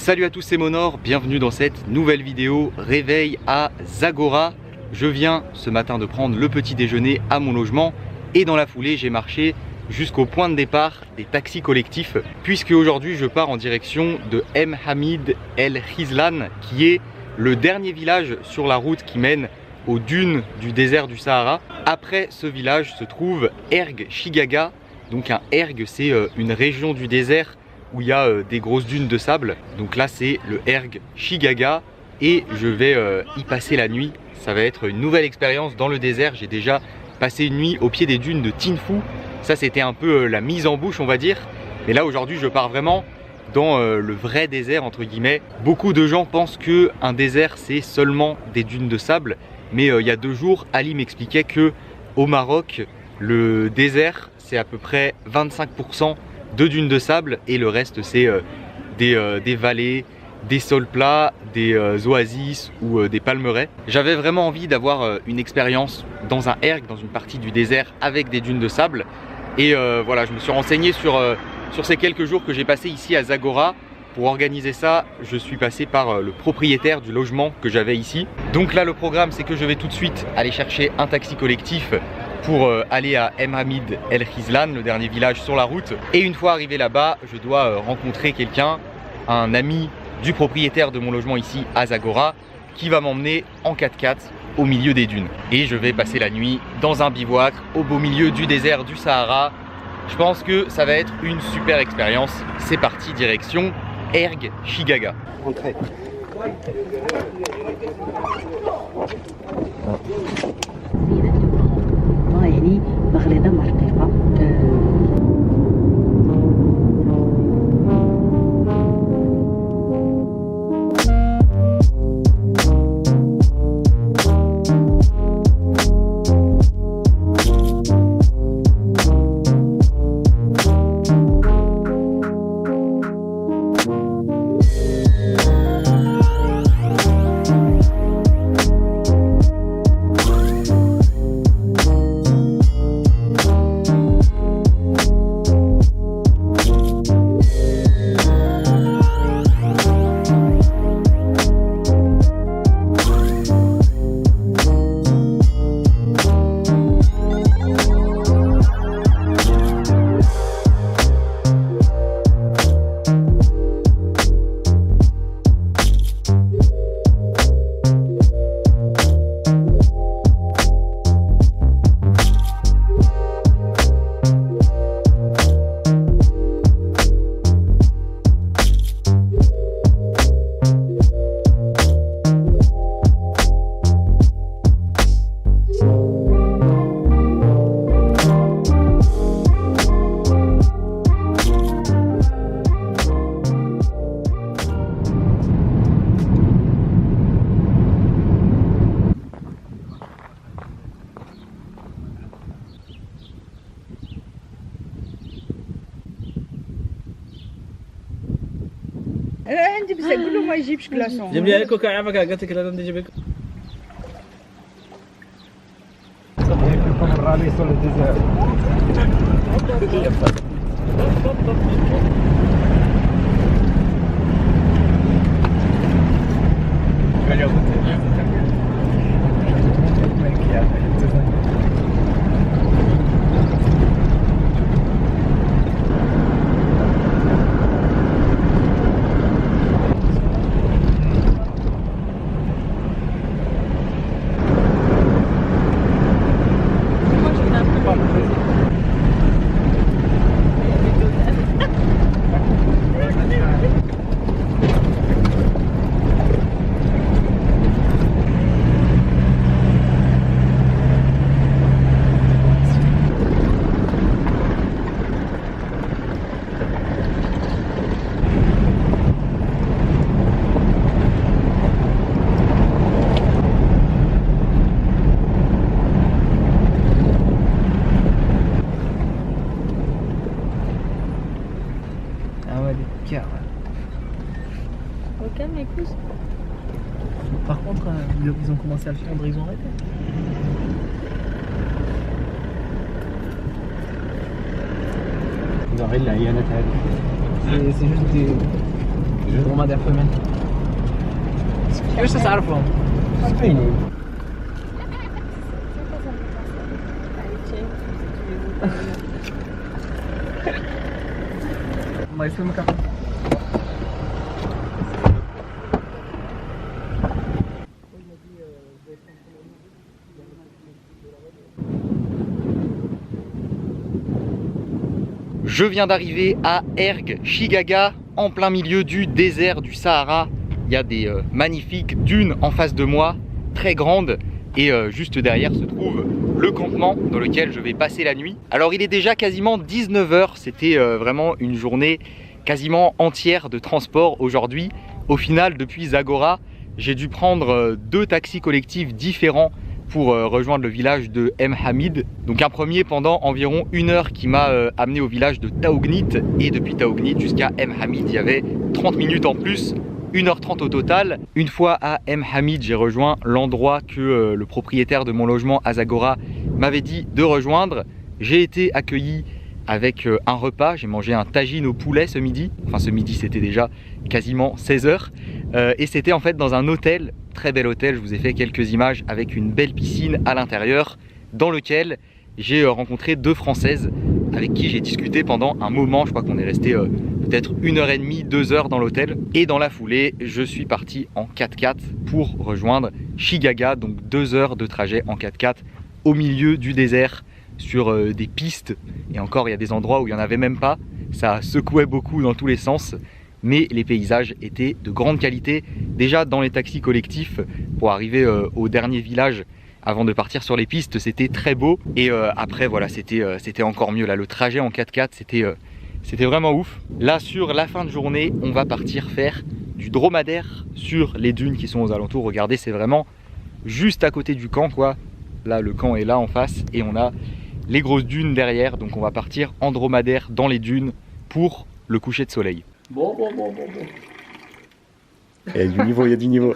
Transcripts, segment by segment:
Salut à tous, c'est Monor, bienvenue dans cette nouvelle vidéo réveil à Zagora. Je viens ce matin de prendre le petit déjeuner à mon logement et dans la foulée j'ai marché jusqu'au point de départ des taxis collectifs puisque aujourd'hui je pars en direction de M. Hamid El Khizlan qui est le dernier village sur la route qui mène aux dunes du désert du Sahara. Après ce village se trouve Erg Chigaga. Donc un erg c'est une région du désert où il y a des grosses dunes de sable. Donc là c'est le erg Chigaga et je vais y passer la nuit. Ça va être une nouvelle expérience dans le désert. J'ai déjà passé une nuit au pied des dunes de Tinfou. Ça c'était un peu la mise en bouche on va dire. Mais là aujourd'hui je pars vraiment dans le vrai désert entre guillemets. Beaucoup de gens pensent que un désert c'est seulement des dunes de sable. Mais il y a 2 jours Ali m'expliquait que au Maroc le désert c'est à peu près 25% de dunes de sable et le reste c'est des vallées, des sols plats, des oasis ou des palmeraies. J'avais vraiment envie d'avoir une expérience dans un erg, dans une partie du désert avec des dunes de sable. Et voilà, je me suis renseigné sur ces quelques jours que j'ai passé ici à Zagora. Pour organiser ça, je suis passé par le propriétaire du logement que j'avais ici. Donc là, le programme, c'est que je vais tout de suite aller chercher un taxi collectif pour aller à M. Hamid El Khizlan, le dernier village sur la route. Et une fois arrivé là-bas, je dois rencontrer quelqu'un, un ami du propriétaire de mon logement ici à Zagora, qui va m'emmener en 4x4 au milieu des dunes. Et je vais passer la nuit dans un bivouac au beau milieu du désert du Sahara. Je pense que ça va être une super expérience. C'est parti, direction Erg Chigaga. Entrez. يعني بغليظة مع رقيقة. عندي بزاف قول له ما يجيبش كلاصون جيب لي الكوكا عافاك قالت لك لا ندي جيب لكم الرالي sur le désert. Ok, mais écoute. Par contre, ils ont commencé à le fondre, ils ont arrêté. C'est juste des dromadaire femelle. كيفاش تعرفهم؟ الله يسلمك. Je viens d'arriver à Erg Chigaga, en plein milieu du désert du Sahara. Il y a des magnifiques dunes en face de moi, très grandes, et juste derrière se trouve le campement dans lequel je vais passer la nuit. Alors il est déjà quasiment 19 h, c'était vraiment une journée quasiment entière de transport aujourd'hui. Au final, depuis Zagora, j'ai dû prendre 2 taxis collectifs différents pour rejoindre le village de Mhamid. Donc un premier pendant environ 1 heure qui m'a amené au village de Taougnit, et depuis Taougnit jusqu'à Mhamid il y avait 30 minutes en plus, 1h30 au total. Une fois à Mhamid, j'ai rejoint l'endroit que le propriétaire de mon logement à Zagora m'avait dit de rejoindre. J'ai été accueilli avec un repas, j'ai mangé un tagine au poulet ce midi. Enfin ce midi c'était déjà quasiment 16 h, et c'était en fait dans un hôtel, très bel hôtel. Je vous ai fait quelques images avec une belle piscine à l'intérieur, dans lequel j'ai rencontré 2 Françaises avec qui j'ai discuté pendant un moment. Je crois qu'on est resté peut-être 1h30, 2 h dans l'hôtel. Et dans la foulée, je suis parti en 4x4 pour rejoindre Chigaga, donc 2 heures de trajet en 4x4 au milieu du désert, sur des pistes. Et encore, il y a des endroits où il n'y en avait même pas. Ça secouait beaucoup dans tous les sens, mais les paysages étaient de grande qualité. Déjà dans les taxis collectifs, pour arriver au dernier village avant de partir sur les pistes, c'était très beau. Et après voilà, c'était encore mieux. Là, le trajet en 4x4, c'était vraiment ouf. Là, sur la fin de journée, on va partir faire du dromadaire sur les dunes qui sont aux alentours. Regardez, c'est vraiment juste à côté du camp, quoi. Là, le camp est là en face et on a les grosses dunes derrière. Donc on va partir en dromadaire dans les dunes pour le coucher de soleil. Bon. Il y a du niveau, il y a du niveau.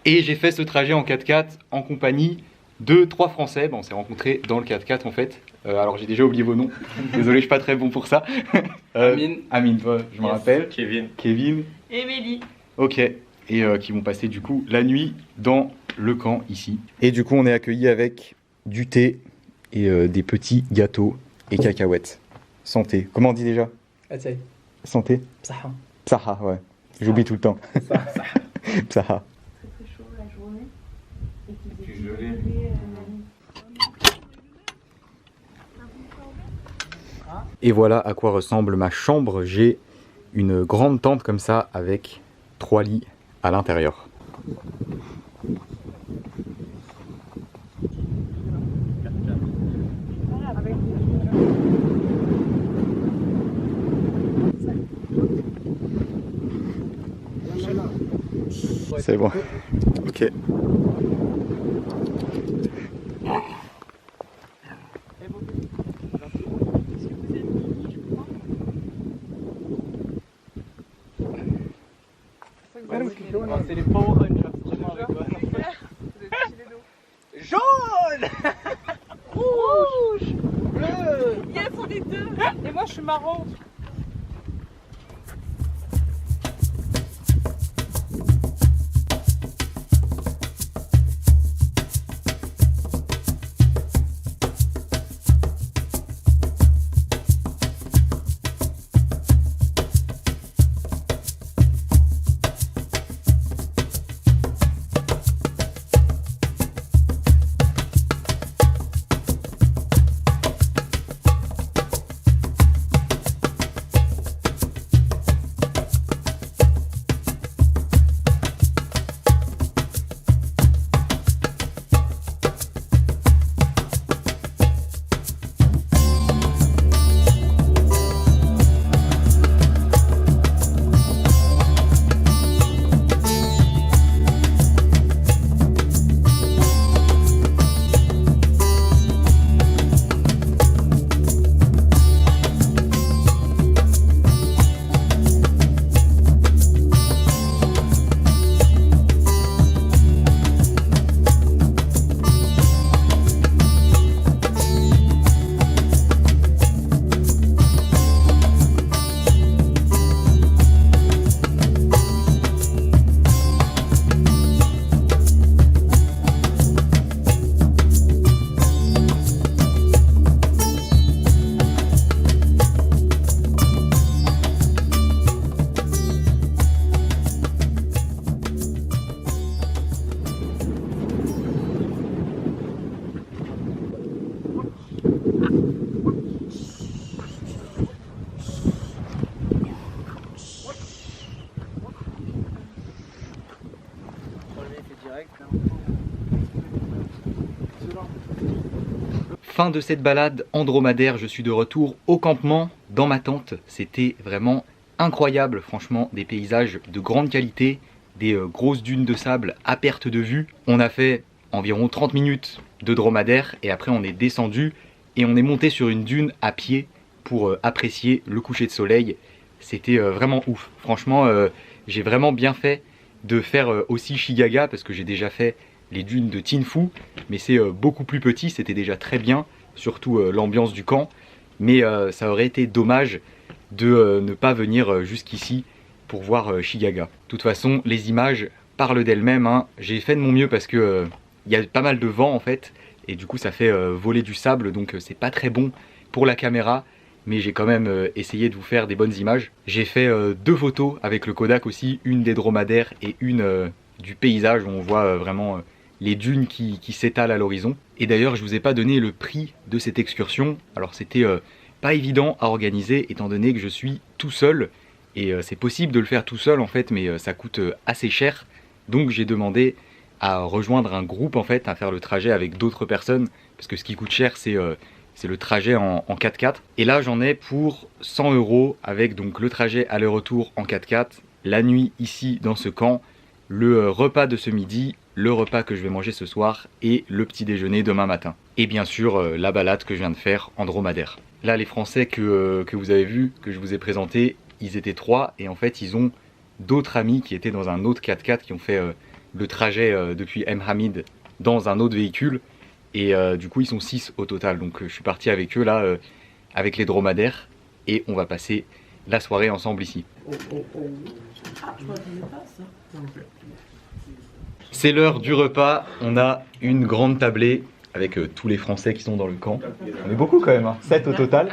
Et j'ai fait ce trajet en 4x4 en compagnie de 3 Français. Bon, on s'est rencontrés dans le 4x4 en fait. Alors j'ai déjà oublié vos noms. Désolé, je suis pas très bon pour ça. Amine, je me rappelle. Kevin. Émilie. Ok. Et qui vont passer du coup la nuit dans le camp ici. Et du coup, on est accueillis avec du thé et des petits gâteaux et cacahuètes. Santé. Comment on dit déjà? Essaye. Santé. Psaha. Psaha, ouais. J'oublie tout le temps. Psaha. Et voilà à quoi ressemble ma chambre. J'ai une grande tente comme ça avec 3 lits à l'intérieur. C'est bon. Ok. C'est les Power Rangers. Jaune, rouge, bleu. Yes, on est 2. Et moi, je suis marron. Fin de cette balade en dromadaire, je suis de retour au campement, dans ma tente. C'était vraiment incroyable, franchement, des paysages de grande qualité, des grosses dunes de sable à perte de vue. On a fait environ 30 minutes de dromadaire et après on est descendu et on est monté sur une dune à pied pour apprécier le coucher de soleil. C'était vraiment ouf. Franchement, j'ai vraiment bien fait de faire aussi Shigaga parce que j'ai déjà fait les dunes de Tinfu, mais c'est beaucoup plus petit, c'était déjà très bien, surtout l'ambiance du camp, mais ça aurait été dommage de ne pas venir jusqu'ici pour voir Shigaga. De toute façon, les images parlent d'elles-mêmes, hein. J'ai fait de mon mieux parce que y a pas mal de vent en fait, et du coup ça fait voler du sable, donc c'est pas très bon pour la caméra, mais j'ai quand même essayé de vous faire des bonnes images. J'ai fait 2 photos avec le Kodak aussi, une des dromadaires et une du paysage où on voit vraiment les dunes qui s'étalent à l'horizon. Et d'ailleurs, je vous ai pas donné le prix de cette excursion. Alors c'était pas évident à organiser étant donné que je suis tout seul. Et c'est possible de le faire tout seul en fait, mais ça coûte assez cher. Donc j'ai demandé à rejoindre un groupe en fait, à faire le trajet avec d'autres personnes. Parce que ce qui coûte cher, c'est le trajet en 4x4. Et là, j'en ai pour 100 € avec donc le trajet aller-retour en 4x4, la nuit ici dans ce camp, le repas de ce midi, le repas que je vais manger ce soir et le petit déjeuner demain matin. Et bien sûr, la balade que je viens de faire en dromadaire. Là, les Français que vous avez vus, que je vous ai présentés, ils étaient 3 et en fait, ils ont d'autres amis qui étaient dans un autre 4x4 qui ont fait le trajet depuis Mhamid dans un autre véhicule. Et du coup, ils sont 6 au total. Donc, je suis parti avec eux là, avec les dromadaires et on va passer la soirée ensemble ici. C'est l'heure du repas, on a une grande tablée avec tous les Français qui sont dans le camp. On est beaucoup quand même, hein, 7 au total.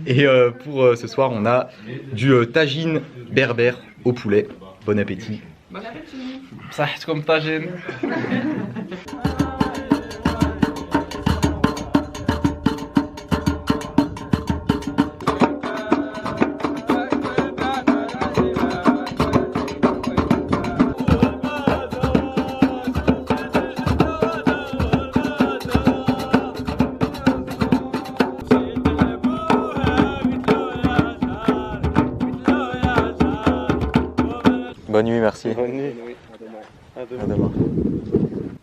Et pour ce soir, on a du tagine berbère au poulet. Bon appétit. Bon appétit. Ça reste comme tagine. Bonne nuit, merci. Bonne nuit. À demain.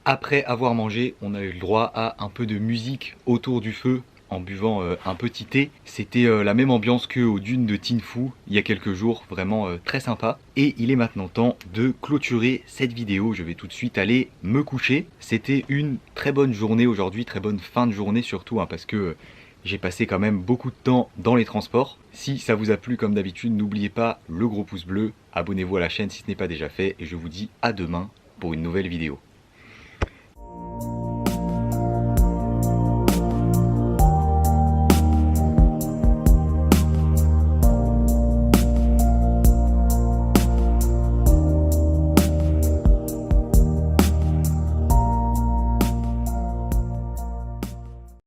Après avoir mangé, on a eu le droit à un peu de musique autour du feu en buvant un petit thé. C'était la même ambiance qu'aux dunes de Tinfu il y a quelques jours, vraiment très sympa. Et il est maintenant temps de clôturer cette vidéo. Je vais tout de suite aller me coucher. C'était une très bonne journée aujourd'hui, très bonne fin de journée surtout, hein, parce que j'ai passé quand même beaucoup de temps dans les transports. Si ça vous a plu comme d'habitude, n'oubliez pas le gros pouce bleu, abonnez-vous à la chaîne si ce n'est pas déjà fait et je vous dis à demain pour une nouvelle vidéo.